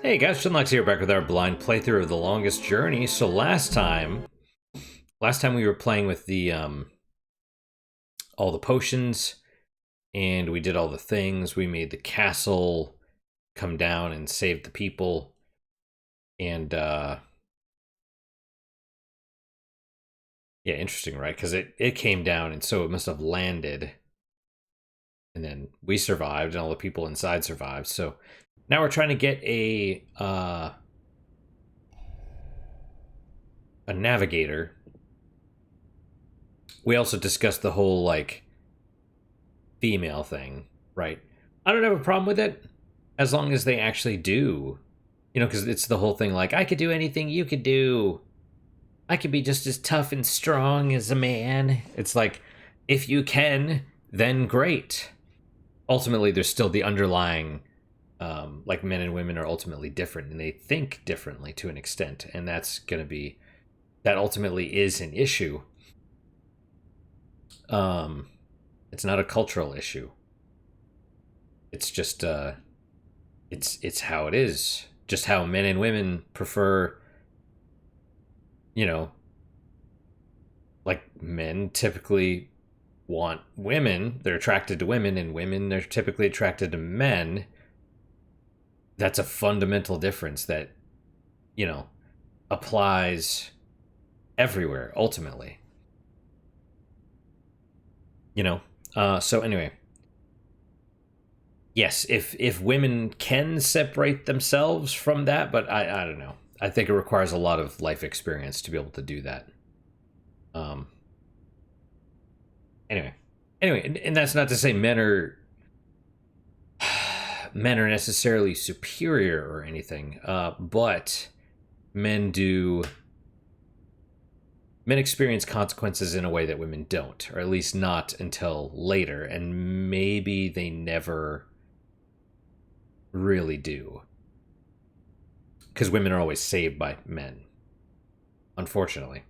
Hey guys, Shinlock's here back with our blind playthrough of The Longest Journey. So last time we were playing with the all the potions and we did all the things. We made the castle come down and saved the people. And yeah, interesting, right? Cuz it came down and so it must have landed. And then we survived and all the people inside survived. So now we're trying to get a navigator. We also discussed the whole like female thing, right? I don't have a problem with it as long as they actually do. You know, because it's the whole thing like, I could do anything you could do. I could be just as tough and strong as a man. It's like, if you can, then great. Ultimately, there's still the underlying, like, men and women are ultimately different and they think differently to an extent. And that's going to be, that ultimately is an issue. Um, it's not a cultural issue. It's just it's how it is. Just how men and women prefer, you know, like men typically want women, they're attracted to women, and women they're typically attracted to men. That's a fundamental difference that, you know, applies everywhere ultimately. You know? So anyway, yes, if women can separate themselves from that, but I don't know. I think it requires a lot of life experience to be able to do that. Um, anyway, and that's not to say men are necessarily superior or anything, but men do men experience consequences in a way that women don't, or at least not until later, and maybe they never really do, because women are always saved by men, unfortunately.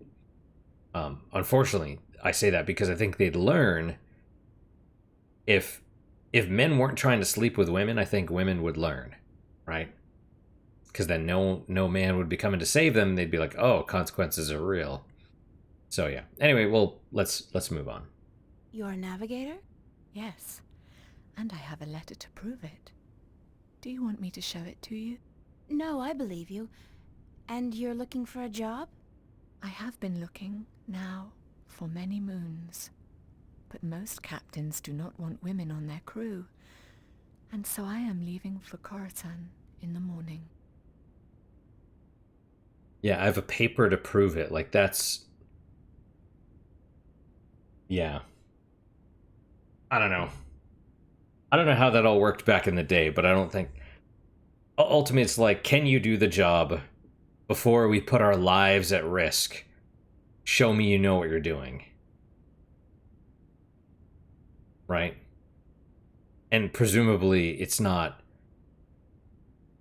Unfortunately, I say that because I think they'd learn if if men weren't trying to sleep with women. I think women would learn, right? Because then no man would be coming to save them. They'd be like, oh, consequences are real. So yeah. Anyway, well, let's move on. You're a navigator? Yes, and I have a letter to prove it. Do you want me to show it to you? No, I believe you. And you're looking for a job? I have been looking, now, for many moons. But most captains do not want women on their crew, and so I am leaving for Khorasan in the morning. Yeah, I have a paper to prove it. Like that's yeah. I don't know. I don't know how that all worked back in the day, but I don't think ultimately it's like, can you do the job before we put our lives at risk? Show me you know what you're doing. Right? And presumably it's not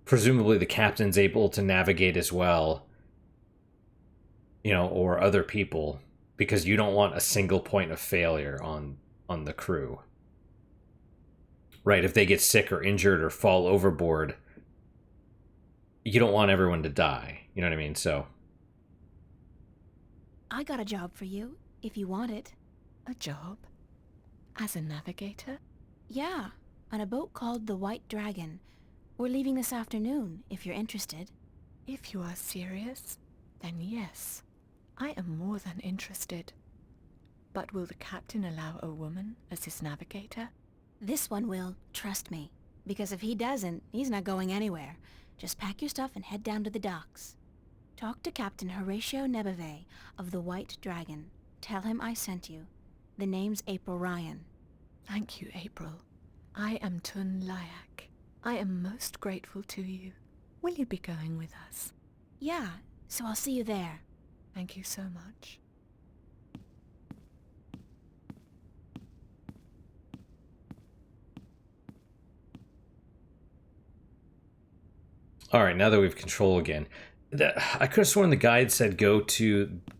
presumably the captain's able to navigate as well, you know, or other people, because you don't want a single point of failure on the crew. Right? If they get sick or injured or fall overboard, you don't want everyone to die. You know what I mean? So, I got a job for you, if you want it. A job? As a navigator? Yeah, on a boat called the White Dragon. We're leaving this afternoon, if you're interested. If you are serious, then yes. I am more than interested. But will the captain allow a woman as his navigator? This one will, trust me. Because if he doesn't, he's not going anywhere. Just pack your stuff and head down to the docks. Talk to Captain Horatio Nebeve of the White Dragon. Tell him I sent you. The name's April Ryan. Thank you, April. I am Tun Layak. I am most grateful to you. Will you be going with us? Yeah, so I'll see you there. Thank you so much. all right, now that we have control again, I could have sworn the guide said go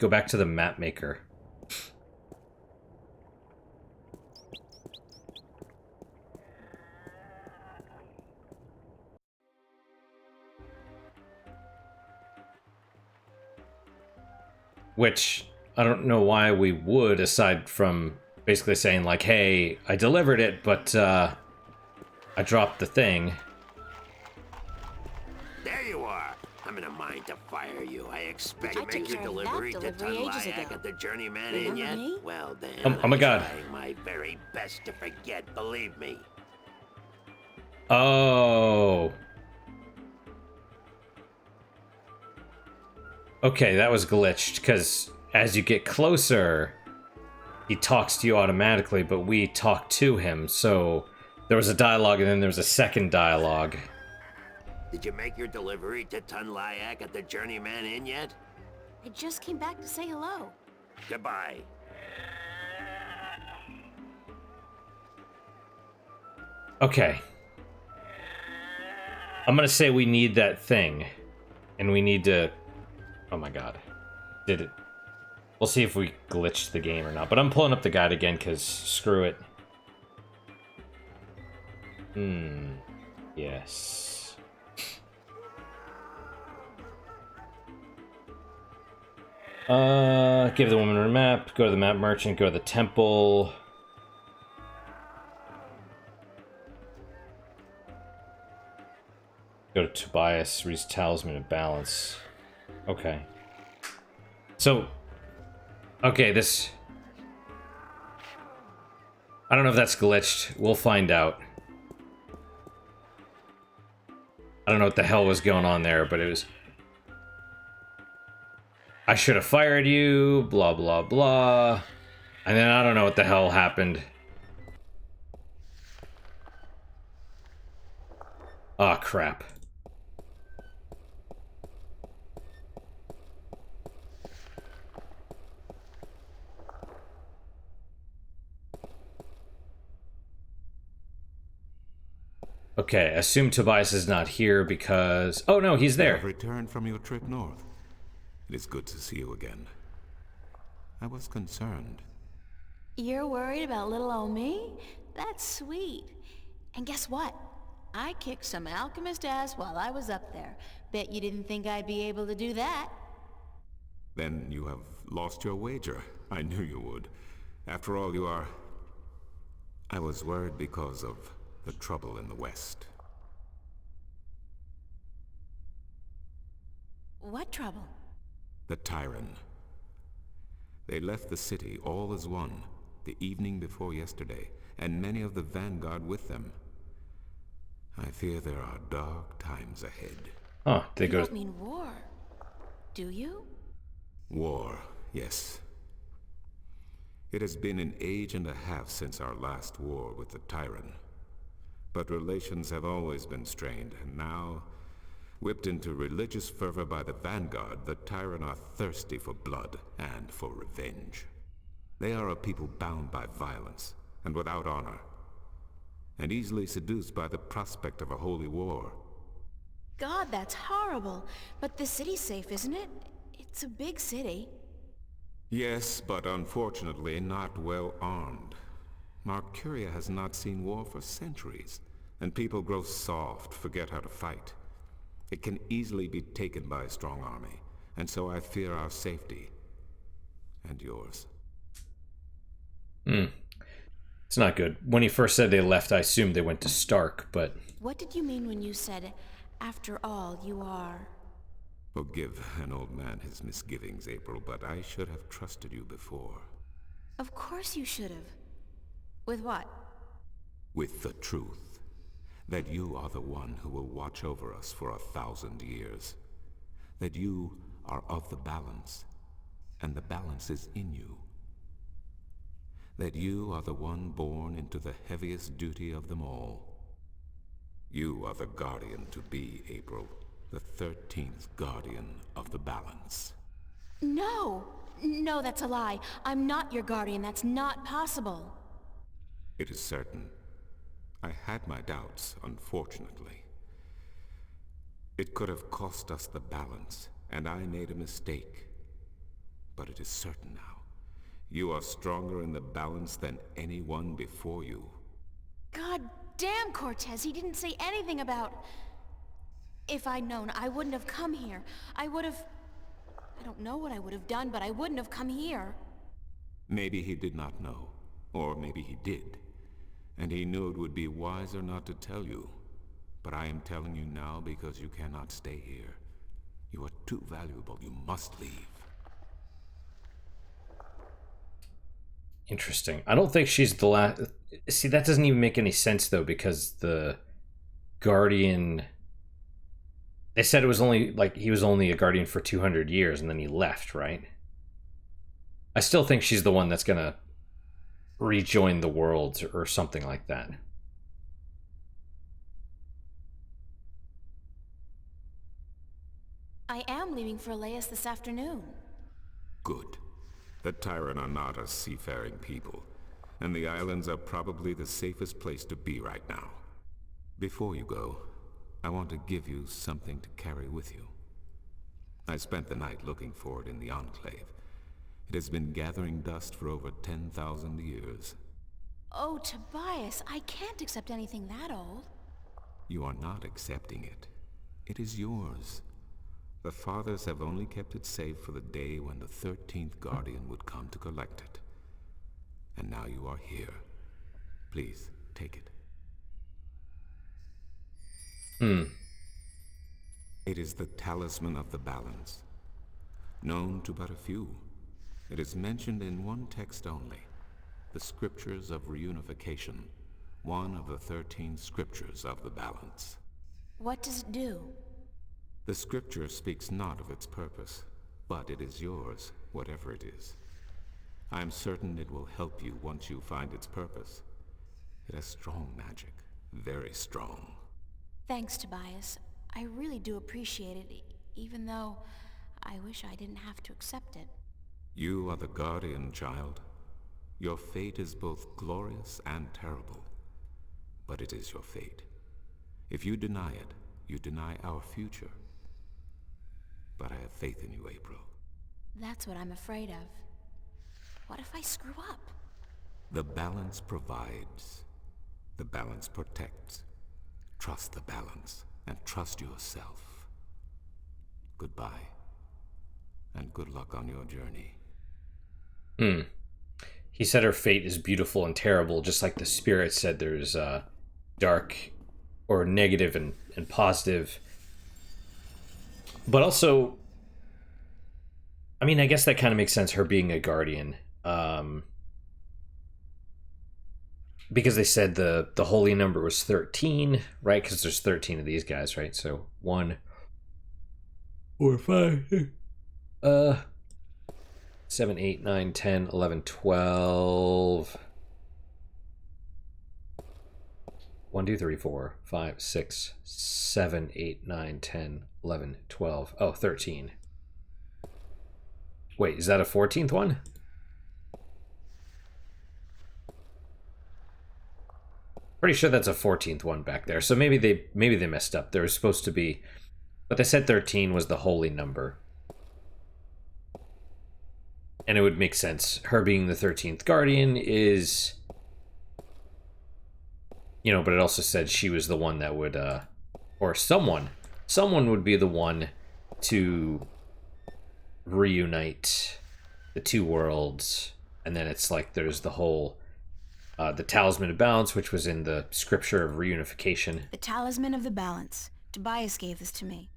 back to the map maker. which I don't know why we would, aside from basically saying like, hey, I delivered it, but I dropped the thing. There you are. I'm in a mind to fire you. I expect I to make took your care of that delivery to delivery ages Tunlayak ago. at the Journeyman Remember Inn yet? me? Well then, Oh my I'm God. trying my very best to forget, believe me. Oh. Okay, that was glitched, because as you get closer, he talks to you automatically, but we talk to him, so there was a dialogue and then there was a second dialogue. Did you make your delivery to Tunlayak at the Journeyman Inn yet? I just came back to say hello. Goodbye. Okay. I'm gonna say we need that thing. And we need to... Oh my god. Did it... We'll see if we glitched the game or not. But I'm pulling up the guide again, because screw it. Yes. Give the woman a map. Go to the map merchant. Go to the temple. Go to Tobias. Reads talisman of balance. Okay. So... Okay, this... I don't know if that's glitched. We'll find out. I don't know what the hell was going on there, but it was... I should have fired you, blah, blah, blah. And then I don't know what the hell happened. Ah, crap. Okay, assume Tobias is not here because... Oh no, he's You there. have returned from your trip north. It is good to see you again. I was concerned. You're worried about little old me? That's sweet. And guess what? I kicked some alchemist ass while I was up there. Bet you didn't think I'd be able to do that. Then you have lost your wager. I knew you would. After all, you are... I was worried because of the trouble in the West. What trouble? The Tyrant. They left the city all as one, the evening before yesterday, and many of the vanguard with them. I fear there are dark times ahead. Oh, they You go... don't mean war, do you? War, yes. It has been an age and a half since our last war with the Tyrant. But relations have always been strained, and now, whipped into religious fervor by the vanguard, the Tyrant are thirsty for blood and for revenge. They are a people bound by violence and without honor, and easily seduced by the prospect of a holy war. God, that's horrible. But the city's safe, isn't it? It's a big city. Yes, but unfortunately not well armed. Marcuria has not seen war for centuries, and people grow soft, forget how to fight. It can easily be taken by a strong army, and so I fear our safety. And yours. It's not good. When he first said they left, I assumed they went to Stark, but... What did you mean when you said, after all, you are... Forgive an old man his misgivings, April, but I should have trusted you before. Of course you should have. With what? With the truth. That you are the one who will watch over us for 1,000 years. That you are of the balance, and the balance is in you. That you are the one born into the heaviest duty of them all. You are the guardian to be, April. The 13th guardian of the balance. No! No, that's a lie. I'm not your guardian. That's not possible. It is certain. I had my doubts, unfortunately. It could have cost us the balance, and I made a mistake. But it is certain now. You are stronger in the balance than anyone before you. God damn, Cortez, he didn't say anything about... If I'd known, I wouldn't have come here. I would have... don't know what I would have done, but I wouldn't have come here. Maybe he did not know, or maybe he did. And he knew it would be wiser not to tell you. But I am telling you now because you cannot stay here. You are too valuable. You must leave. Interesting. I don't think she's the last. See, that doesn't even make any sense, though, because the Guardian... They said it was only, like, he was only a Guardian for 200 years, and then he left, right? I still think she's the one that's gonna rejoin the world, or something like that. I am leaving for Elias this afternoon. Good. The Tyrant are not a seafaring people, and the islands are probably the safest place to be right now. Before you go, I want to give you something to carry with you. I spent the night looking for it in the Enclave. It has been gathering dust for over 10,000 years. Oh, Tobias, I can't accept anything that old. You are not accepting it. It is yours. The Fathers have only kept it safe for the day when the 13th Guardian would come to collect it. And now you are here. Please, take it. It is the Talisman of the Balance. Known to but a few, it is mentioned in one text only. The Scriptures of Reunification. One of the 13 Scriptures of the Balance. What does it do? The scripture speaks not of its purpose, but it is yours, whatever it is. I am certain it will help you once you find its purpose. It has strong magic, very strong. Thanks, Tobias. I really do appreciate it, even though I wish I didn't have to accept it. You are the Guardian, child. Your fate is both glorious and terrible, but it is your fate. If you deny it, you deny our future. But I have faith in you, April. That's what I'm afraid of. What if I screw up? The balance provides. The balance protects. Trust the balance, and trust yourself. Goodbye, and good luck on your journey. He said her fate is beautiful and terrible, just like the spirit said there's dark or negative and positive. But also, I mean, I guess that kind of makes sense, her being a Guardian. Because they said the holy number was 13, right? Because there's 13 of these guys, right? So 1, 4, 5, 7, 8, 9, 10, 11, 12. 1, 2, 3, 4, 5, 6, 7, 8, 9, 10, 11, 12. Oh, 13. Wait, is that a 14th one? Pretty sure that's a 14th one back there. So maybe they messed up. There was supposed to be, but they said 13 was the holy number. And it would make sense. Her being the 13th Guardian is, you know, but it also said she was the one that would, or someone would be the one to reunite the two worlds. And then it's like there's the whole, the Talisman of Balance, which was in the Scripture of Reunification. The Talisman of the Balance. Tobias gave this to me.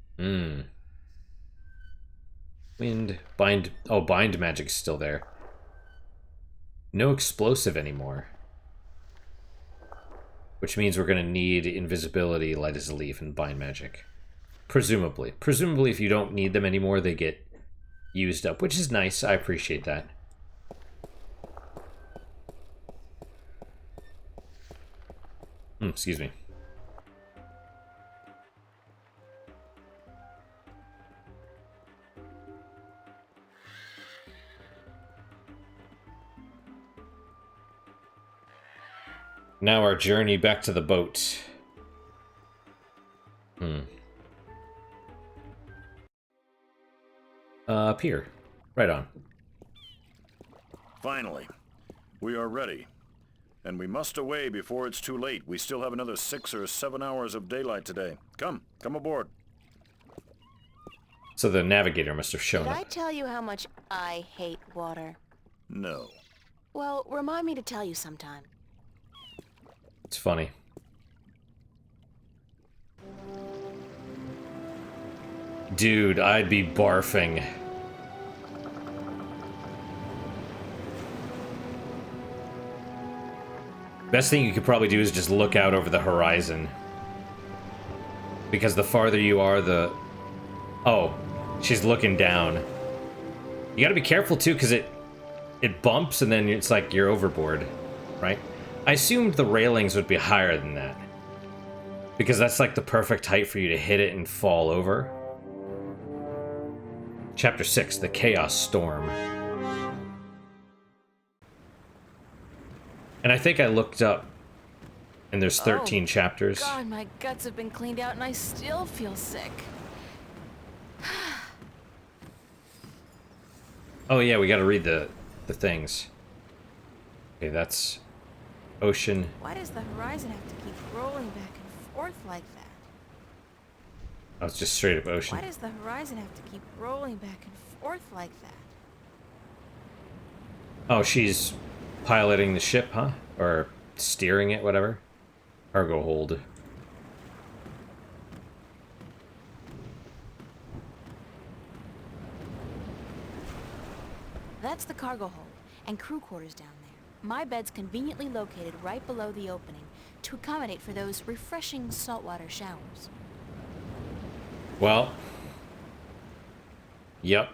Wind, bind, oh, bind magic's still there. No explosive anymore. Which means we're going to need invisibility, light as a leaf, and bind magic. Presumably. Presumably if you don't need them anymore, they get used up, which is nice. I appreciate that. Excuse me. Now our journey back to the boat. Up here. Right on. Finally. We are ready. And we must away before it's too late. We still have another 6 or 7 hours of daylight today. Come aboard. So the navigator must have shown Did up. I tell you how much I hate water? No. Well, remind me to tell you sometime. It's funny. Dude, I'd be barfing. Best thing you could probably do is just look out over the horizon. Because the farther you are, the... Oh, she's looking down. You gotta be careful, too, because it bumps, and then it's like you're overboard, right? I assumed the railings would be higher than that. Because that's like the perfect height for you to hit it and fall over. Chapter 6, The Chaos Storm. And I think I looked up, and there's 13 chapters. God, my guts have been cleaned out and I still feel sick. Oh yeah, we gotta read the things. Okay, that's ocean. Why does the horizon have to keep rolling back and forth like that? Oh, it's just straight up ocean. Why does the horizon have to keep rolling back and forth like that? Oh, she's piloting the ship, huh? Or steering it, whatever. Cargo hold. That's the cargo hold and crew quarters down there. My bed's conveniently located right below the opening to accommodate for those refreshing saltwater showers. Well. Yep.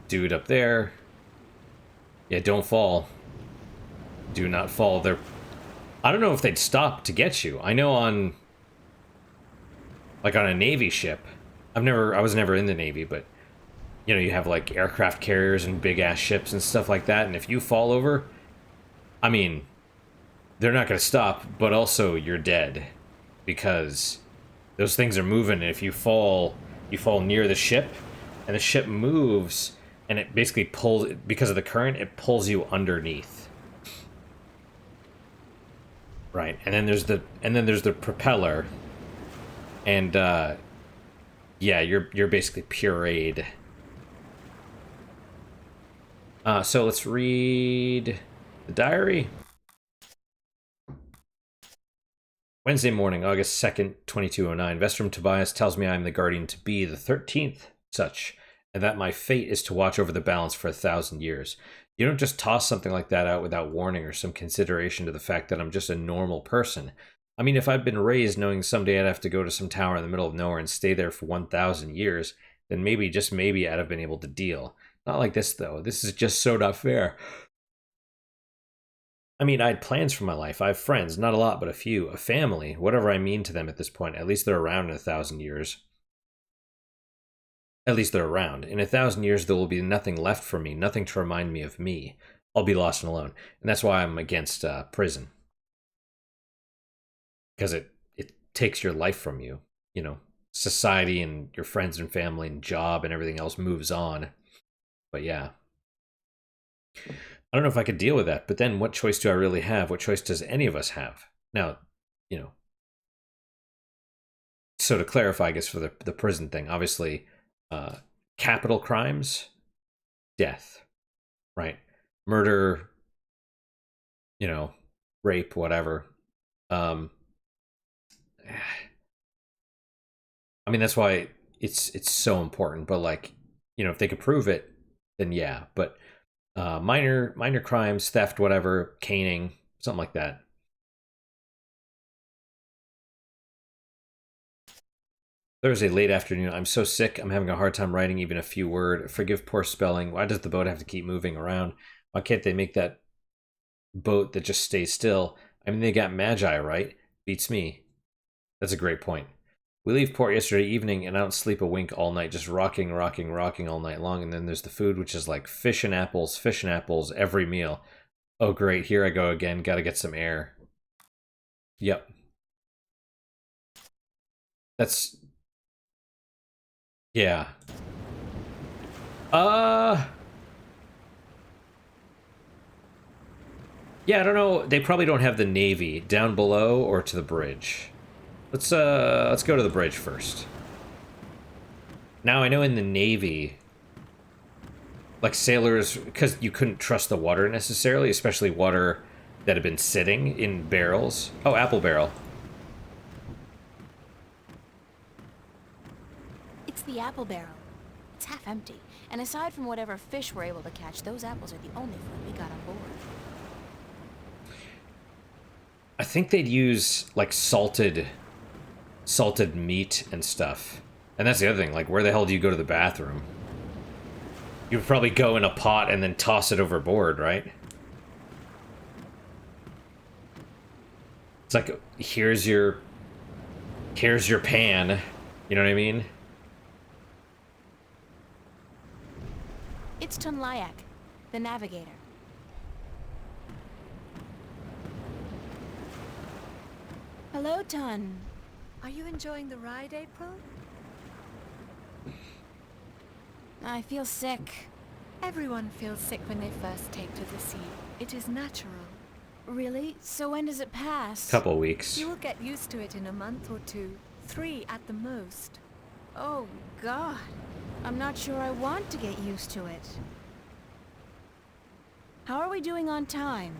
Dude up there. Yeah, don't fall. Do not fall. They're... I don't know if they'd stop to get you. I know on... Like on a Navy ship. I was never in the Navy, but... You know, you have like aircraft carriers and big ass ships and stuff like that, and if you fall over... I mean... They're not gonna stop, but also you're dead. Because... Those things are moving, and if you fall near the ship, and the ship moves... And it basically pulls, because of the current, it pulls you underneath. Right, and then there's the propeller, and yeah, you're basically pureed. So let's read the diary. Wednesday morning, August 2nd, 2209. Vestrum Tobias tells me I am the guardian to be, the 13th such, and that my fate is to watch over the balance for 1,000 years. You don't just toss something like that out without warning or some consideration to the fact that I'm just a normal person. I mean, if I'd been raised knowing someday I'd have to go to some tower in the middle of nowhere and stay there for 1,000 years, then maybe, just maybe, I'd have been able to deal. Not like this, though. This is just so not fair. I mean, I had plans for my life. I have friends, not a lot, but a few. A family, whatever I mean to them at this point. At least they're around in 1,000 years. At least they're around. In 1,000 years, there will be nothing left for me, nothing to remind me of me. I'll be lost and alone. And that's why I'm against prison. Because it takes your life from you. You know, society and your friends and family and job and everything else moves on. But yeah. I don't know if I could deal with that. But then what choice do I really have? What choice does any of us have? Now, you know. So to clarify, I guess, for the prison thing, obviously... capital crimes, death, right? Murder, you know, rape, whatever. I mean, that's why it's so important. But like, you know, if they could prove it, then yeah. But minor crimes, theft, whatever, caning, something like that. Thursday, late afternoon. I'm so sick. I'm having a hard time writing even a few words. Forgive poor spelling. Why does the boat have to keep moving around? Why can't they make that boat that just stays still? I mean, they got Magi, right? Beats me. That's a great point. We leave port yesterday evening, and I don't sleep a wink all night, just rocking all night long. And then there's the food, which is like fish and apples, every meal. Oh, great. Here I go again. Got to get some air. Yep. That's... Yeah. Yeah, I don't know. They probably don't have the Navy down below or to the bridge. Let's go to the bridge first. Now I know in the Navy, like sailors, because you couldn't trust the water necessarily, especially water that had been sitting in barrels. Oh, apple barrel. It's the apple barrel. It's half empty. And aside from whatever fish we're able to catch, those apples are the only food we got on board. I think they'd use like salted meat and stuff. And that's the other thing, like where the hell do you go to the bathroom? You would probably go in a pot and then toss it overboard, right? It's like here's your pan, you know what I mean? It's Tunlayak, the navigator. Hello, Tun. Are you enjoying the ride, April? I feel sick. Everyone feels sick when they first take to the sea. It is natural. Really? So when does it pass? Couple weeks. You will get used to it in a month or two. 3 at the most. Oh, God. I'm not sure I want to get used to it. How are we doing on time?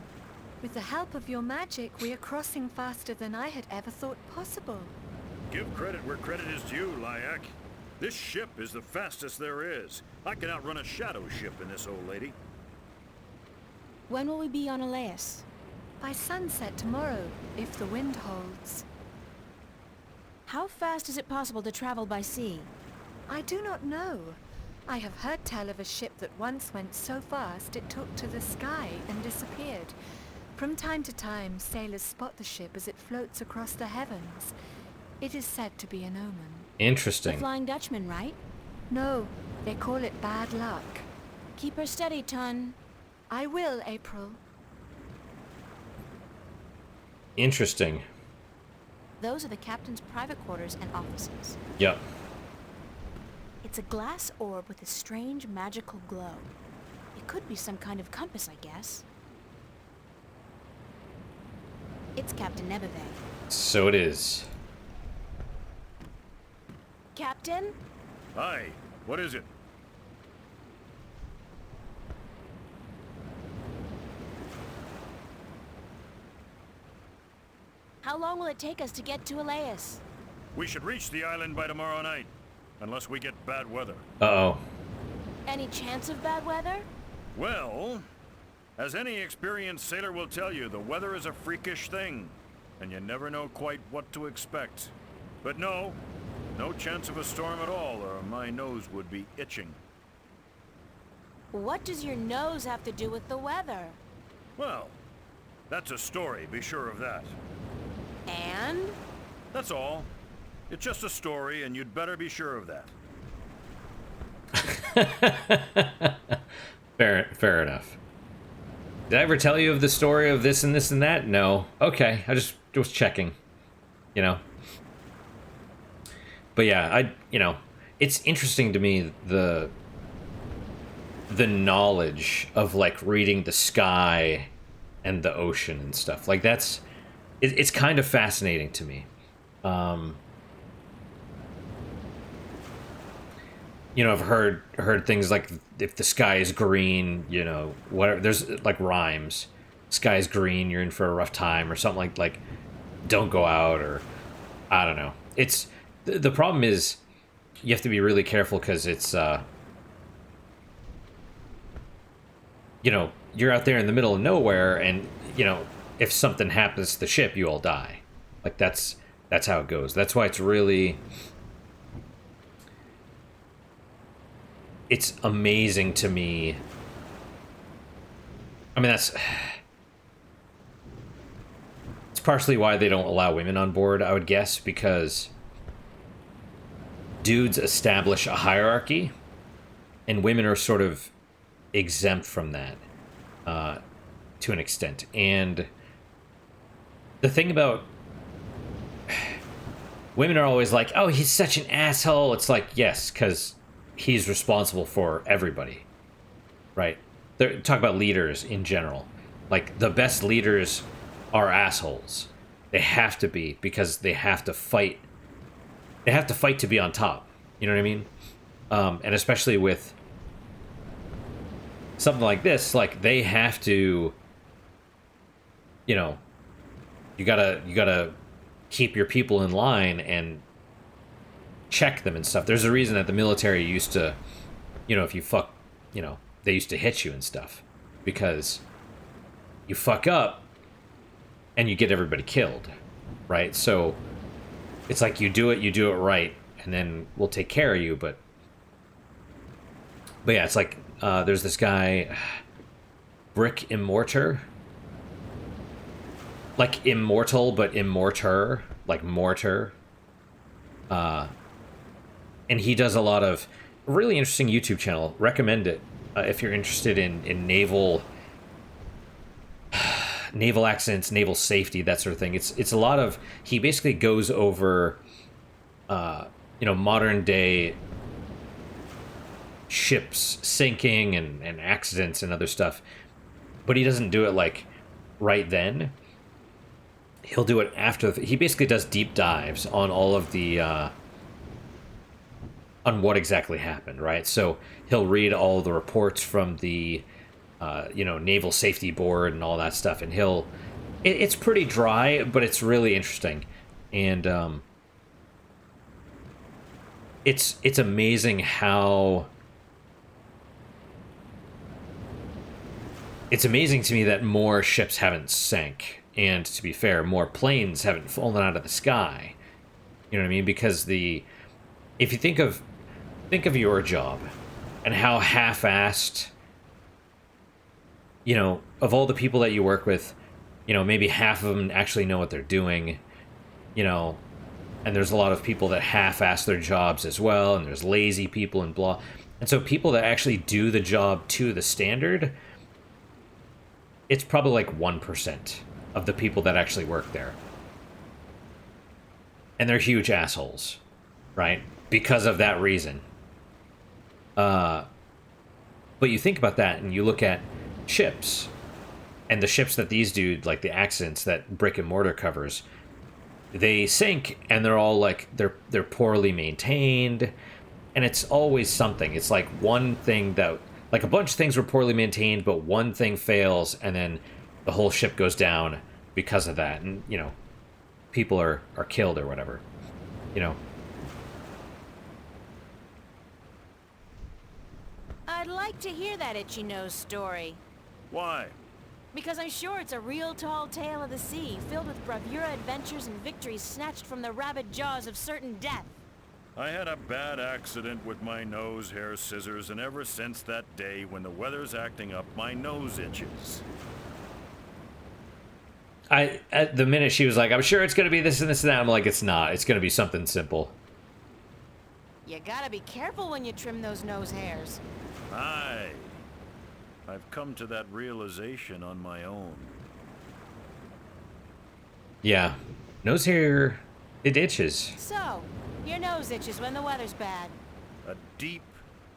With the help of your magic, we are crossing faster than I had ever thought possible. Give credit where credit is due, Lyak. This ship is the fastest there is. I can outrun a shadow ship in this old lady. When will we be on Elias? By sunset tomorrow, if the wind holds. How fast is it possible to travel by sea? I do not know. I have heard tell of a ship that once went so fast it took to the sky and disappeared. From time to time, sailors spot the ship as it floats across the heavens. It is said to be an omen. The Interesting. Flying Dutchman, right? No, they call it bad luck. Keep her steady, Tun. I will, April. Interesting. Those are the captain's private quarters and offices. Yep. It's a glass orb with a strange magical glow. It could be some kind of compass, I guess. It's Captain Nebeve. So it is. Captain? Hi, what is it? How long will it take us to get to Elias? We should reach the island by tomorrow night. Unless we get bad weather. Uh-oh. Any chance of bad weather? Well, as any experienced sailor will tell you, the weather is a freakish thing. And you never know quite what to expect. But no chance of a storm at all, or my nose would be itching. What does your nose have to do with the weather? Well, that's a story, be sure of that. And? That's all. It's just a story, and you'd better be sure of that. Fair enough. Did I ever tell you of the story of this and this and that? No. Okay, I just was checking. You know. But yeah, it's interesting to me the knowledge of like reading the sky and the ocean and stuff. Like it's kind of fascinating to me. I've heard things like if the sky is green, whatever. There's like rhymes. Sky is green, you're in for a rough time, or something like don't go out, or I don't know. It's the problem is you have to be really careful because it's you're out there in the middle of nowhere, and if something happens to the ship, you all die. Like that's how it goes. That's why it's amazing to me. I mean, it's partially why they don't allow women on board, I would guess, because dudes establish a hierarchy, and women are sort of exempt from that to an extent. And the thing about women are always like, oh, he's such an asshole. It's like, yes, because he's responsible for everybody, right? Talk about leaders in general. Like, the best leaders are assholes. They have to be, because they have to fight. They have to fight to be on top. You know what I mean? And especially with something like this, like they have to, you know, you gotta keep your people in line and check them and stuff. There's a reason that the military used to, you know, if you fuck, you know, they used to hit you and stuff, because you fuck up and you get everybody killed, right? So it's like you do it right, and then we'll take care of you. But yeah, it's like there's this guy, Brick Immortor, like immortal but immortor, like mortar. And he does a lot of really interesting YouTube channel. Recommend it if you're interested in naval accidents, naval safety, that sort of thing. It's a lot of, he basically goes over you know, modern day ships sinking and accidents and other stuff, but he doesn't do it like right then. He'll do it after. He basically does deep dives on all of the on what exactly happened, right? So he'll read all the reports from the you know, Naval Safety Board and all that stuff, and it's pretty dry, but it's really interesting. And it's amazing how, it's amazing to me that more ships haven't sank, and to be fair, more planes haven't fallen out of the sky. You know what I mean? Because if you think of your job and how half-assed, you know, of all the people that you work with, you know, maybe half of them actually know what they're doing, you know, and there's a lot of people that half-ass their jobs as well, and there's lazy people and blah. And so people that actually do the job to the standard, it's probably like 1% of the people that actually work there. And they're huge assholes, right? Because of that reason. But you think about that, and you look at ships, and the ships that these dudes, like the accidents that Brick and Mortar covers, they sink, and they're all like, they're poorly maintained, and it's always something. It's like one thing that, like a bunch of things were poorly maintained, but one thing fails, and then the whole ship goes down because of that, and, you know, people are killed or whatever, you know. I'd like to hear that itchy nose story. Why? Because I'm sure it's a real tall tale of the sea, filled with bravura adventures and victories snatched from the rabid jaws of certain death. I had a bad accident with my nose hair scissors, and ever since that day, when the weather's acting up, my nose itches. At the minute she was like, I'm sure it's going to be this and this and that, I'm like, it's not. It's going to be something simple. You gotta be careful when you trim those nose hairs. Aye. I've come to that realization on my own. Yeah. Nose hair, it itches. So, your nose itches when the weather's bad. A deep,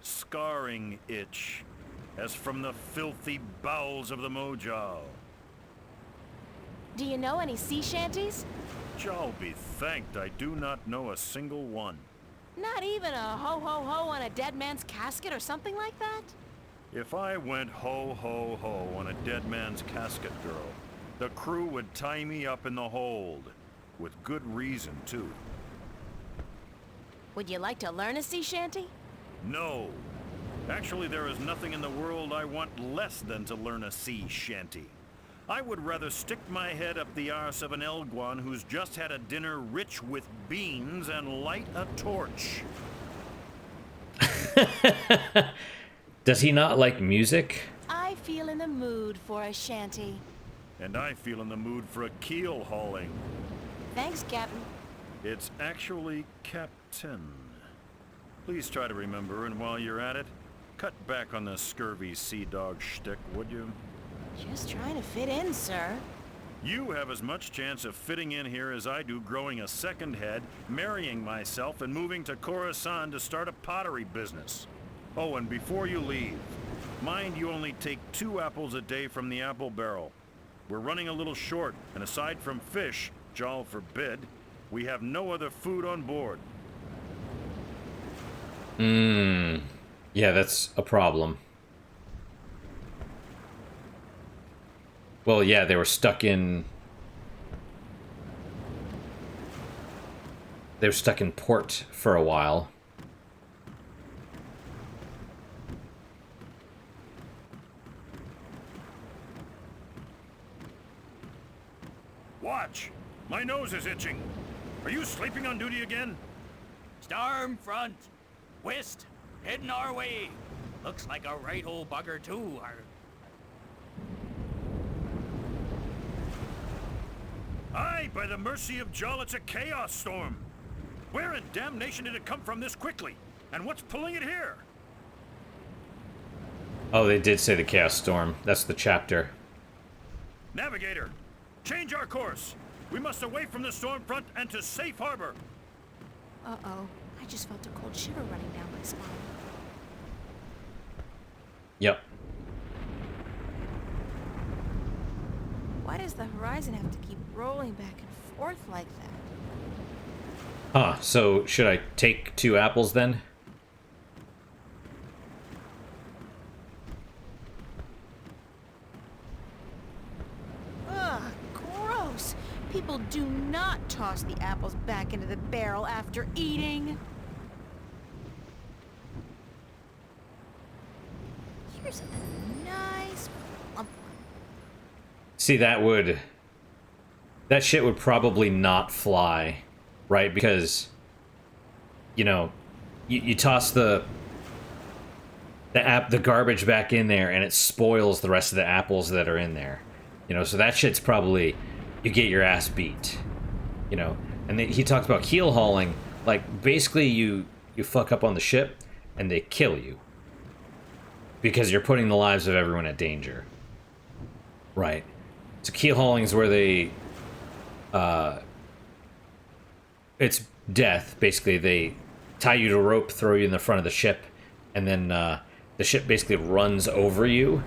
scarring itch, as from the filthy bowels of the Mojal. Do you know any sea shanties? Jal be thanked I do not know a single one. Not even a ho-ho-ho on a dead man's casket or something like that? If I went ho-ho-ho on a dead man's casket, girl, the crew would tie me up in the hold. With good reason, too. Would you like to learn a sea shanty? No. Actually, there is nothing in the world I want less than to learn a sea shanty. I would rather stick my head up the arse of an Elguan who's just had a dinner rich with beans and light a torch. Does he not like music? I feel in the mood for a shanty. And I feel in the mood for a keel hauling. Thanks, Captain. It's actually Captain. Please try to remember, and while you're at it, cut back on the scurvy sea dog shtick, would you? Just trying to fit in, sir. You have as much chance of fitting in here as I do growing a second head, marrying myself, and moving to Coruscant to start a pottery business. Oh, and before you leave, mind you only take 2 apples a day from the apple barrel. We're running a little short, and aside from fish, Jal forbid, we have no other food on board. Yeah, that's a problem. Well, yeah, they were stuck in... They were stuck in port for a while. Watch! My nose is itching. Are you sleeping on duty again? Storm front. West. Heading our way. Looks like a right old bugger, too. Aye, by the mercy of Jal, it's a chaos storm. Where in damnation did it come from this quickly? And what's pulling it here? Oh, they did say the Chaos Storm. That's the chapter. Navigator, change our course. We must away from the storm front and to safe harbor. Uh-oh. I just felt a cold shiver running down my spine. Yep. Why does the horizon have to keep rolling back and forth like that? Huh, so should I take 2 apples then? Ugh, gross! People do not toss the apples back into the barrel after eating. Here's a nice plump one. See, that shit would probably not fly, right? Because, you know, you toss the garbage back in there and it spoils the rest of the apples that are in there. You know, so that shit's probably, you get your ass beat. You know, and he talks about keel hauling, like basically you fuck up on the ship and they kill you. Because you're putting the lives of everyone at danger. Right. So keel hauling is where they it's death, basically. They tie you to a rope, throw you in the front of the ship, and then the ship basically runs over you,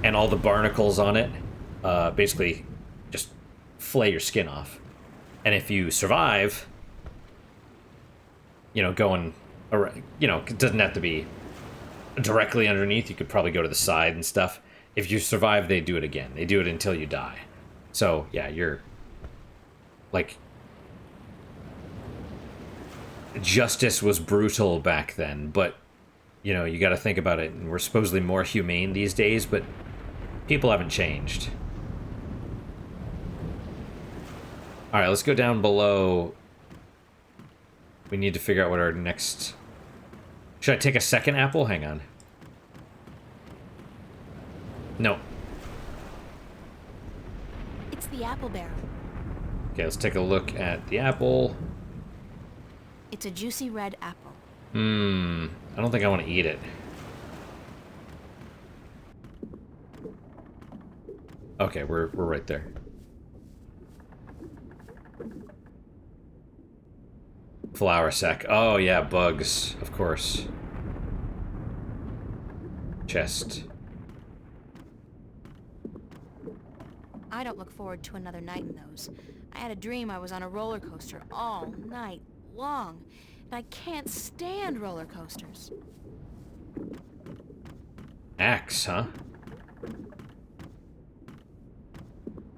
and all the barnacles on it basically just flay your skin off. And if you survive, you know, going around, you know, it doesn't have to be directly underneath. You could probably go to the side and stuff. If you survive, they do it again. They do it until you die. So, yeah, you're... like... justice was brutal back then, but, you know, you gotta think about it. And we're supposedly more humane these days, but people haven't changed. Alright, let's go down below. We need to figure out what our next... Should I take a second apple? Hang on. No. It's the apple barrel. Okay, let's take a look at the apple. It's a juicy red apple. I don't think I want to eat it. Okay, we're right there. Flour sack. Oh yeah, bugs, of course. Chest. I don't look forward to another night in those. I had a dream I was on a roller coaster all night long, and I can't stand roller coasters. Axe, huh?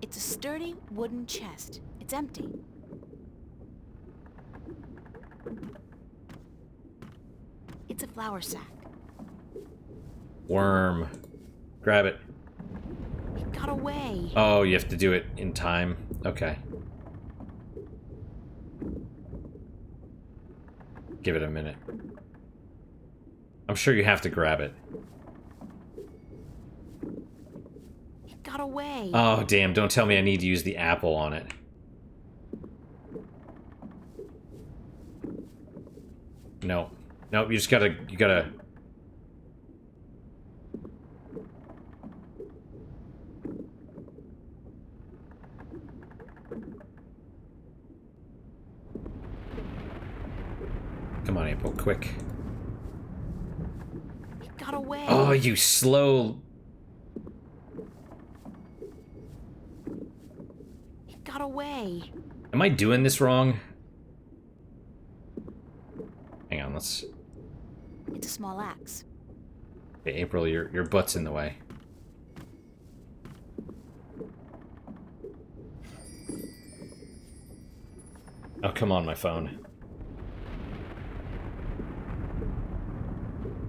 It's a sturdy wooden chest. It's empty. It's a flour sack. Worm. Grab it. It got away. Oh, you have to do it in time. Okay. Give it a minute. I'm sure you have to grab it. It got away. Oh, damn. Don't tell me I need to use the apple on it. No. Nope, you gotta... Come on, April, quick. It got away. Oh, you slow... It got away. Am I doing this wrong? Hang on, let's... It's a small axe. Okay, April, your butt's in the way. Oh, come on, my phone.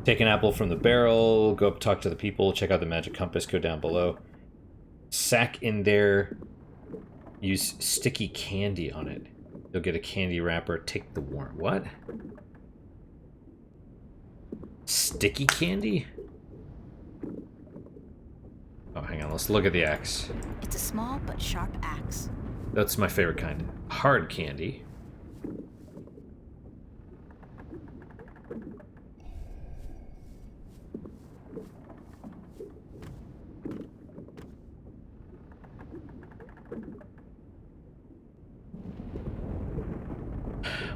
Take an apple from the barrel, go up, talk to the people, check out the magic compass, go down below. Sack in there, use sticky candy on it. You'll get a candy wrapper, take the worm. What? Sticky candy? Oh, hang on, let's look at the axe. It's a small but sharp axe. That's my favorite kind. Hard candy.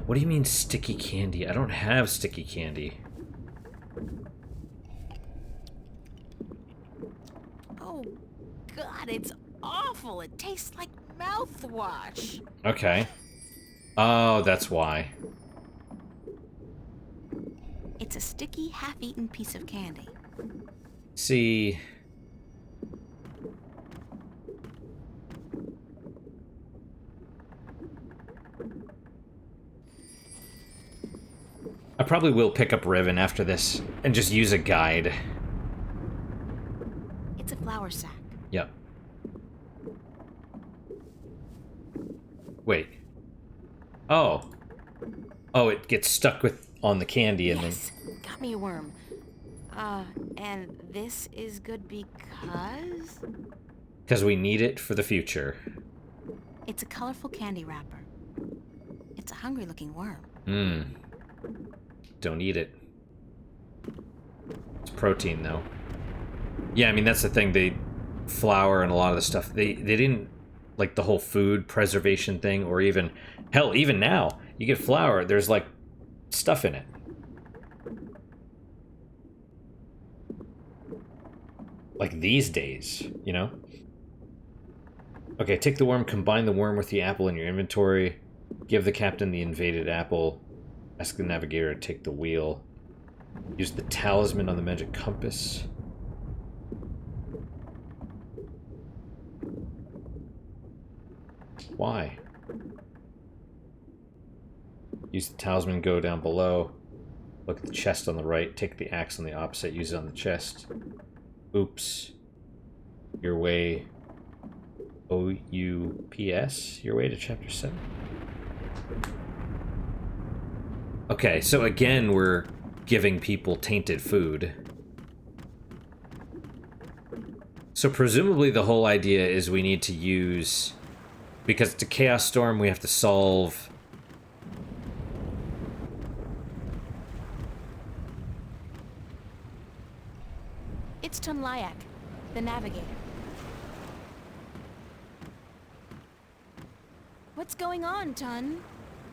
What do you mean sticky candy? I don't have sticky candy. Oh, God, it's awful. It tastes like mouthwash. Okay. Oh, that's why. It's a sticky, half-eaten piece of candy. See... I probably will pick up Riven after this and just use a guide. It's a flour sack. Yep. Wait. Oh. Oh, it gets stuck with on the candy and Yes, got me a worm. And this is good because... Because we need it for the future. It's a colorful candy wrapper. It's a hungry-looking worm. Mmm. Don't eat it. It's protein, though. Yeah, I mean, that's the thing. They... Flour and a lot of the stuff, they didn't... Like, the whole food preservation thing, or even... Hell, even now, you get flour, there's, like, stuff in it. Like, these days, you know? Okay, take the worm, combine the worm with the apple in your inventory, give the captain the invaded apple, ask the navigator to take the wheel, use the talisman on the magic compass. Why? Use the talisman, go down below, look at the chest on the right, take the axe on the opposite, use it on the chest. Oops. Your way... O-U-P-S? Your way to chapter 7? Okay, so again, we're giving people tainted food. So presumably the whole idea is we need to use... Because it's a Chaos Storm, we have to solve... It's Tunlayak, the navigator. What's going on, Tun?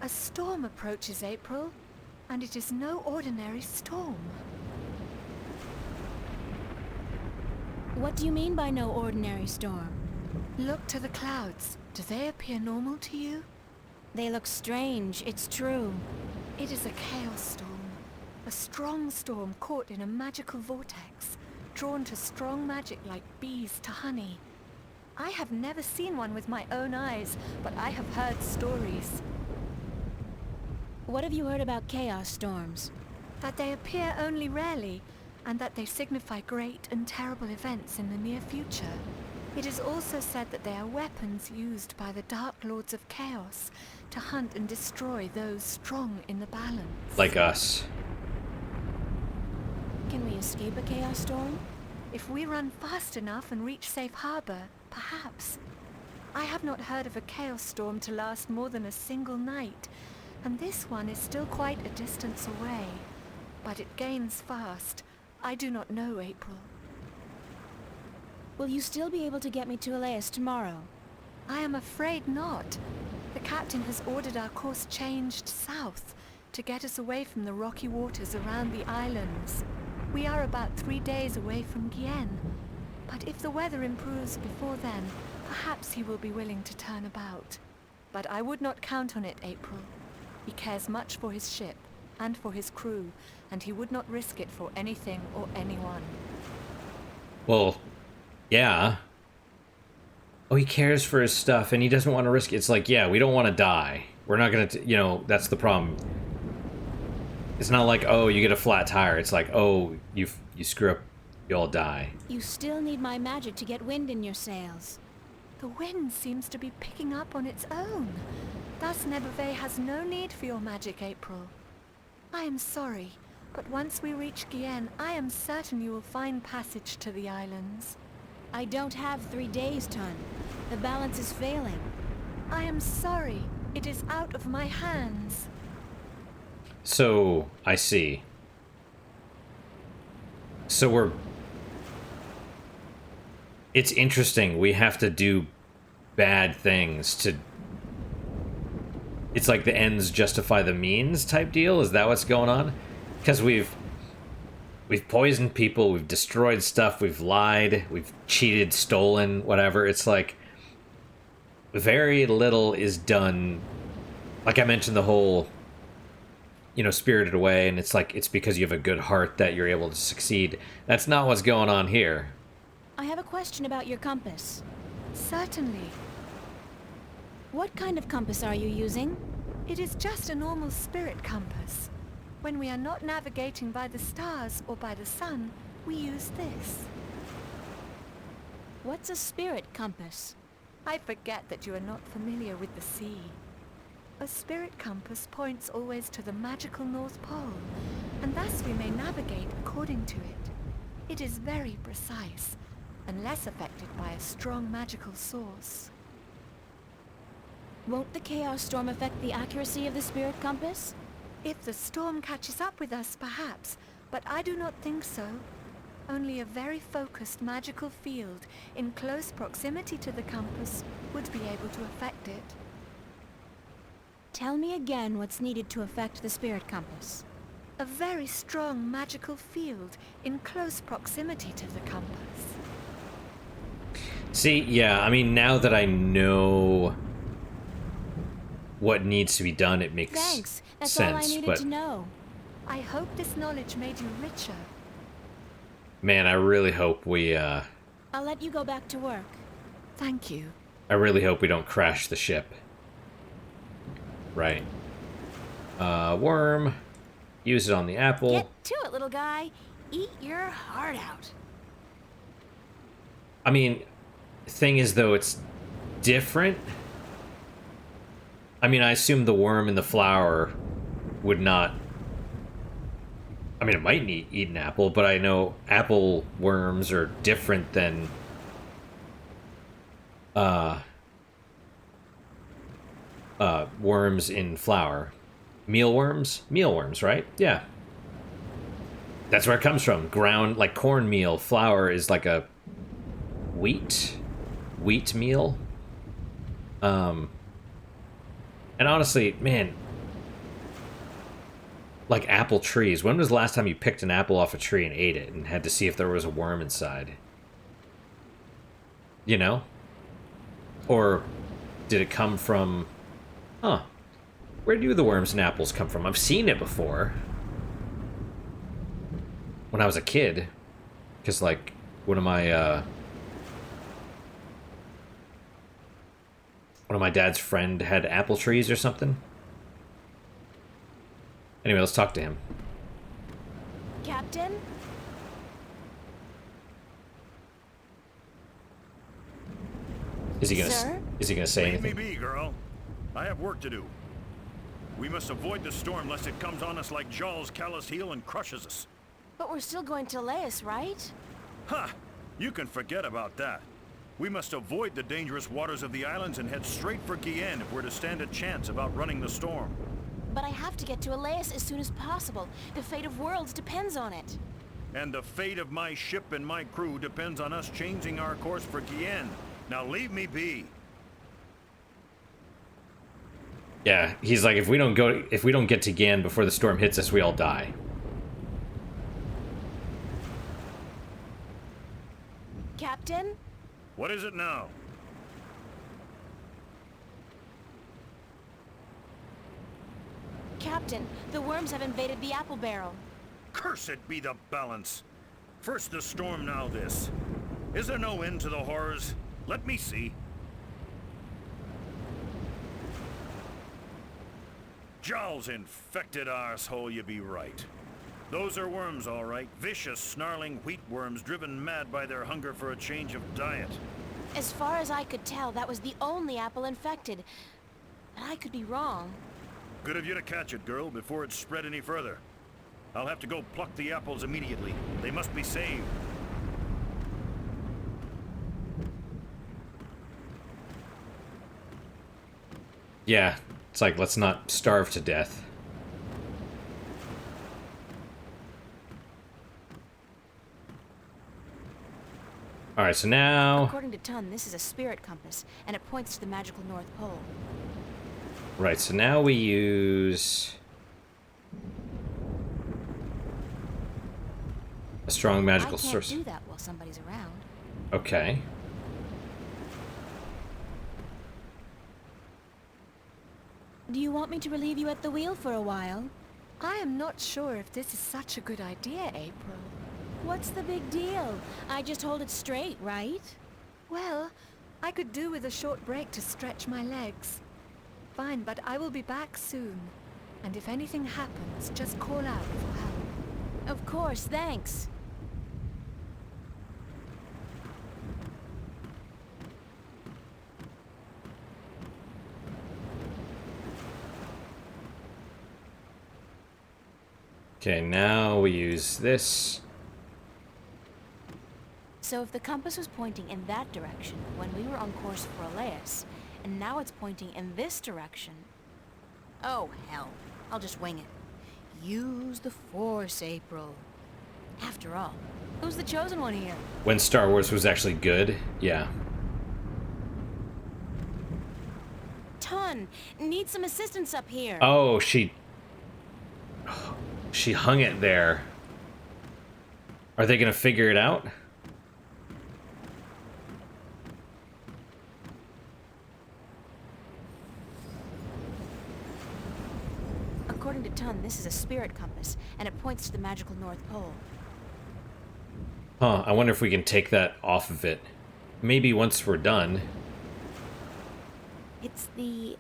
A storm approaches, April, and it is no ordinary storm. What do you mean by no ordinary storm? Look to the clouds. Do they appear normal to you? They look strange, it's true. It is a chaos storm. A strong storm caught in a magical vortex, drawn to strong magic like bees to honey. I have never seen one with my own eyes, but I have heard stories. What have you heard about chaos storms? That they appear only rarely, and that they signify great and terrible events in the near future. It is also said that they are weapons used by the Dark Lords of Chaos to hunt and destroy those strong in the balance. Like us. Can we escape a chaos storm? If we run fast enough and reach safe harbor, perhaps. I have not heard of a chaos storm to last more than a single night, and this one is still quite a distance away. But it gains fast. I do not know, April. Will you still be able to get me to Elias tomorrow? I am afraid not. The captain has ordered our course changed south to get us away from the rocky waters around the islands. We are about 3 days away from Gien, but if the weather improves before then, perhaps he will be willing to turn about. But I would not count on it, April. He cares much for his ship and for his crew, and he would not risk it for anything or anyone. Well, yeah. Oh, he cares for his stuff, and he doesn't want to risk it. It's like, yeah, we don't want to die. We're not going to, you know, that's the problem. It's not like, oh, you get a flat tire. It's like, oh, you screw up, you all die. You still need my magic to get wind in your sails. The wind seems to be picking up on its own. Thus Nebuve has no need for your magic, April. I am sorry, but once we reach Gien, I am certain you will find passage to the islands. I don't have 3 days, Tun. The balance is failing. I am sorry. It is out of my hands. So, I see. So we're... It's interesting. We have to do bad things to... It's like the ends justify the means type deal? Is that what's going on? Because we've poisoned people, we've destroyed stuff, we've lied, we've cheated, stolen, whatever. It's like very little is done. Like I mentioned, the whole, you know, Spirited Away, and it's like it's because you have a good heart that you're able to succeed. That's not what's going on here. I have a question about your compass. Certainly. What kind of compass are you using? It is just a normal spirit compass. When we are not navigating by the stars or by the sun, we use this. What's a spirit compass? I forget that you are not familiar with the sea. A spirit compass points always to the magical North Pole, and thus we may navigate according to it. It is very precise, and less affected by a strong magical source. Won't the chaos storm affect the accuracy of the spirit compass? If the storm catches up with us, perhaps, but I do not think so. Only a very focused magical field in close proximity to the compass would be able to affect it. Tell me again what's needed to affect the spirit compass. A very strong magical field in close proximity to the compass. See, yeah, I mean, now that I know what needs to be done, it makes Thanks. That's sense. all I needed But to know. I hope this knowledge made you richer. man, I really hope we I'll let you go back to work. Thank you. I really hope we don't crash the ship. Right. Worm. Use it on the apple. Get to it, little guy. Eat your heart out. I mean, thing is, though, it's different. I mean, I assume the worm and the flower would not... I mean, it might eat an apple, but I know apple worms are different than... worms in flour. Mealworms? Mealworms, right? Yeah. That's where it comes from. Ground, like cornmeal. Flour is like a wheat meal. And honestly, man, like apple trees. When was the last time you picked an apple off a tree and ate it and had to see if there was a worm inside? You know? Or did it come from... Huh. Where do the worms and apples come from? I've seen it before. When I was a kid. Because, like, one of my dad's friend had apple trees or something. Anyway, let's talk to him. Captain? Is he gonna Sir? say Leave me anything? be, girl. I have work to do. We must avoid the storm lest it comes on us like Jaw's callous heel and crushes us. But we're still going to Laius, right? Ha! You can forget about that. We must avoid the dangerous waters of the islands and head straight for Gien if we're to stand a chance of outrunning the storm. But I have to get to Laius as soon as possible. The fate of worlds depends on it. And the fate of my ship and my crew depends on us changing our course for Gien. Now leave me be. Yeah, he's like, if we don't get to Gan before the storm hits us, we all die. Captain? What is it now? Captain, the worms have invaded the apple barrel. Cursed be the balance. First the storm, now this. Is there no end to the horrors? Let me see. Jowls infected arsehole, you be right. Those are worms, all right. Vicious, snarling wheat worms driven mad by their hunger for a change of diet. As far as I could tell, that was the only apple infected. But I could be wrong. Good of you to catch it, girl, before it spread any further. I'll have to go pluck the apples immediately. They must be saved. Yeah, it's like, let's not starve to death. Alright, so now... According to Tun, this is a spirit compass, and it points to the magical North Pole. Right, so now we use... a strong magical source. I can't do that while somebody's around. Okay. Do you want me to relieve you at the wheel for a while? I am not sure if this is such a good idea, April. What's the big deal? I just hold it straight, right? Well, I could do with a short break to stretch my legs. Fine, but I will be back soon. And if anything happens, just call out for help. Of course, thanks. Okay, now we use this. So if the compass was pointing in that direction when we were on course for Elias, and now it's pointing in this direction... Oh, hell. I'll just wing it. Use the Force, April. After all, who's the chosen one here? When Star Wars was actually good, yeah. Tun, need some assistance up here. Oh, she hung it there. Are they gonna figure it out? According to Tun, this is a spirit compass, and it points to the magical North Pole. Huh, I wonder if we can take that off of it. Maybe once we're done. It's the,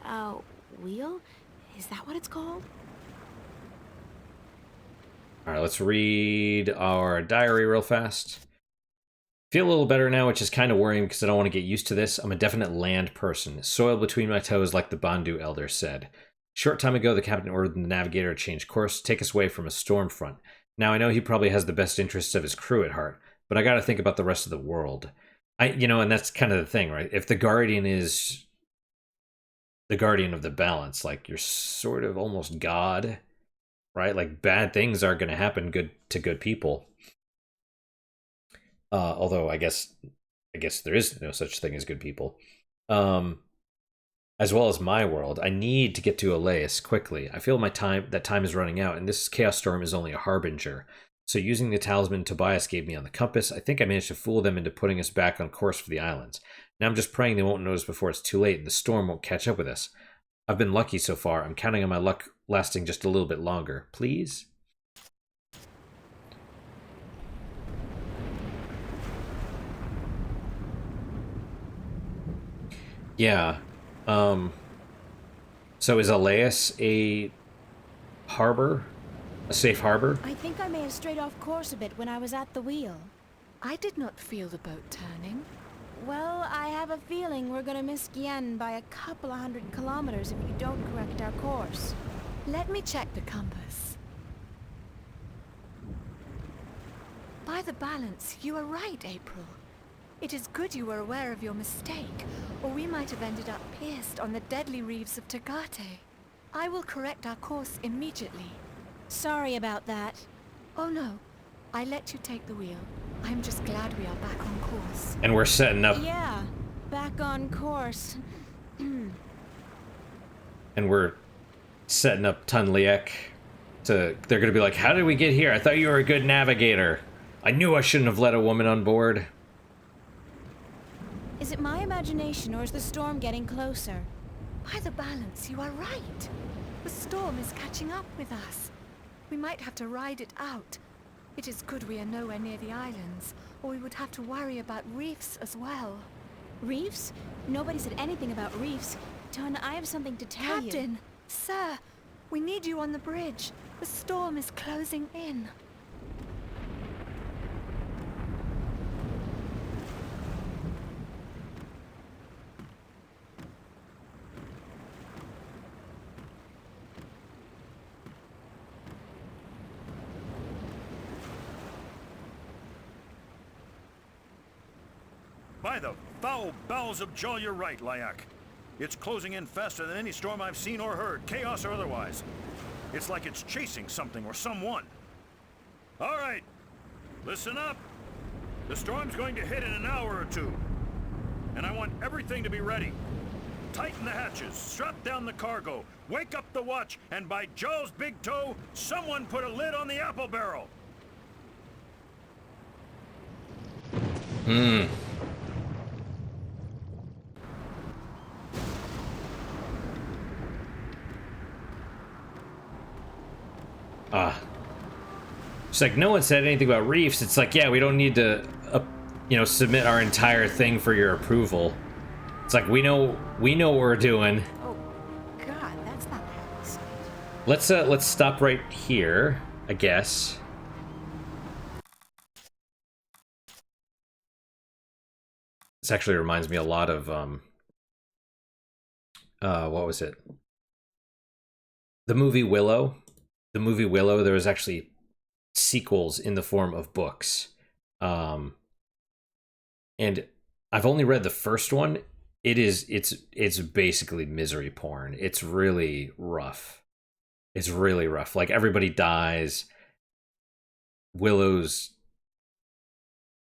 wheel? Is that what it's called? Alright, let's read our diary real fast. Feel a little better now, which is kind of worrying because I don't want to get used to this. I'm a definite land person. Soil between my toes, like the Bandu elder said. Short time ago, the captain ordered the navigator to change course, take us away from a storm front. Now, I know he probably has the best interests of his crew at heart, but I gotta think about the rest of the world. And that's kind of the thing, right? If the Guardian is the guardian of the balance, like, you're sort of almost God, right? Like, bad things are gonna happen to good people. Although, I guess there is no such thing as good people. As well as my world, I need to get to Elias quickly. I feel that time is running out, and this Chaos Storm is only a harbinger. So using the talisman Tobias gave me on the compass, I think I managed to fool them into putting us back on course for the islands. Now I'm just praying they won't notice before it's too late and the storm won't catch up with us. I've been lucky so far. I'm counting on my luck lasting just a little bit longer. Please? Yeah. So is Elias a harbor? A safe harbor? I think I may have strayed off course a bit when I was at the wheel. I did not feel the boat turning. Well, I have a feeling we're gonna miss Gien by a couple of 100 kilometers if you don't correct our course. Let me check the compass. By the balance, you are right, April. It is good you were aware of your mistake, or we might have ended up pierced on the deadly reefs of Tagate. I will correct our course immediately. Sorry about that. Oh no, I let you take the wheel. I'm just glad we are back on course. And we're setting up... Yeah, back on course. And we're setting up Tunliek to... They're gonna be like, how did we get here? I thought you were a good navigator. I knew I shouldn't have let a woman on board. Is it my imagination, or is the storm getting closer? By the balance, you are right. The storm is catching up with us. We might have to ride it out. It is good we are nowhere near the islands, or we would have to worry about reefs as well. Reefs? Nobody said anything about reefs. Ton, I have something to tell you. Captain! Sir! We need you on the bridge. The storm is closing in. By the foul bowels of Jaw, you're right, Lyak. It's closing in faster than any storm I've seen or heard, chaos or otherwise. It's like it's chasing something or someone. All right, listen up. The storm's going to hit in an hour or two. And I want everything to be ready. Tighten the hatches, strap down the cargo, wake up the watch, and by Jaw's big toe, someone put a lid on the apple barrel. It's like no one said anything about reefs. It's like, yeah, we don't need to, submit our entire thing for your approval. It's like we know what we're doing. Oh, God, that's not a happy sight. Let's stop right here, I guess. This actually reminds me a lot of what was it? The movie Willow. The movie Willow, there was actually sequels in the form of books. And I've only read the first one. It's basically misery porn. It's really rough. It's really rough. Like everybody dies. Willow's,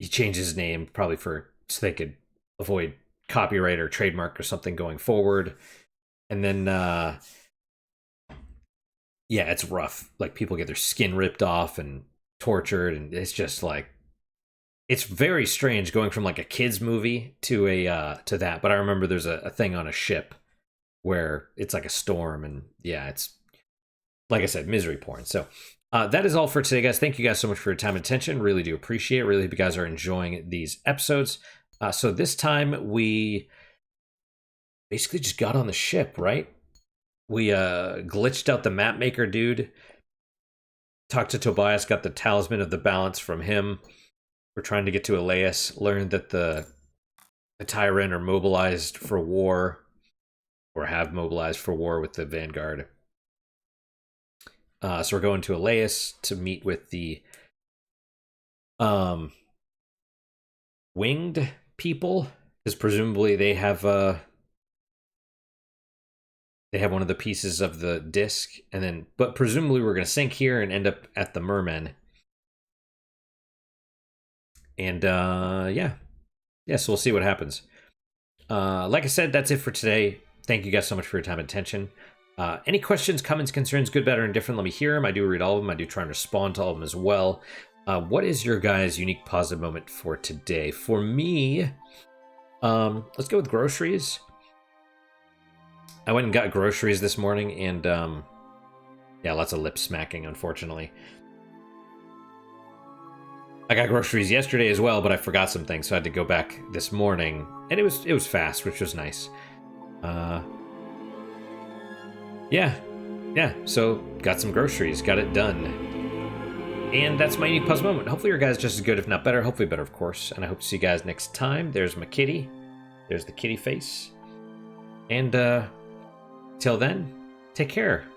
he changed his name probably so they could avoid copyright or trademark or something going forward. And then yeah, it's rough. Like people get their skin ripped off and tortured, and it's just like, it's very strange going from like a kids movie to to that. But I remember there's a thing on a ship where it's like a storm, and yeah, it's like I said, misery porn. So that is all for today, guys. Thank you guys so much for your time and attention. Really do appreciate it. Really hope you guys are enjoying these episodes. So this time we basically just got on the ship, right? We glitched out the map maker dude. Talked to Tobias, got the talisman of the balance from him. We're trying to get to Elias. Learned that the Tyran are mobilized for war, or have mobilized for war with the Vanguard. So we're going to Elias to meet with the winged people, because presumably they have one of the pieces of the disc, and then, but presumably we're going to sink here and end up at the mermen. And yeah, so we'll see what happens. Like I said, that's it for today. Thank you guys so much for your time and attention. Any questions, comments, concerns, good, better, and different, let me hear them. I do read all of them. I do try and respond to all of them as well. What is your guys' unique positive moment for today? For me, let's go with groceries. I went and got groceries this morning, and yeah, lots of lip smacking, unfortunately. I got groceries yesterday as well, but I forgot some things, so I had to go back this morning, and it was fast, which was nice. Yeah, so got some groceries, got it done. And that's my unique puzzle moment. Hopefully your guys just as good, if not better. Hopefully better, of course. And I hope to see you guys next time. There's my kitty. There's the kitty face. And till then, take care.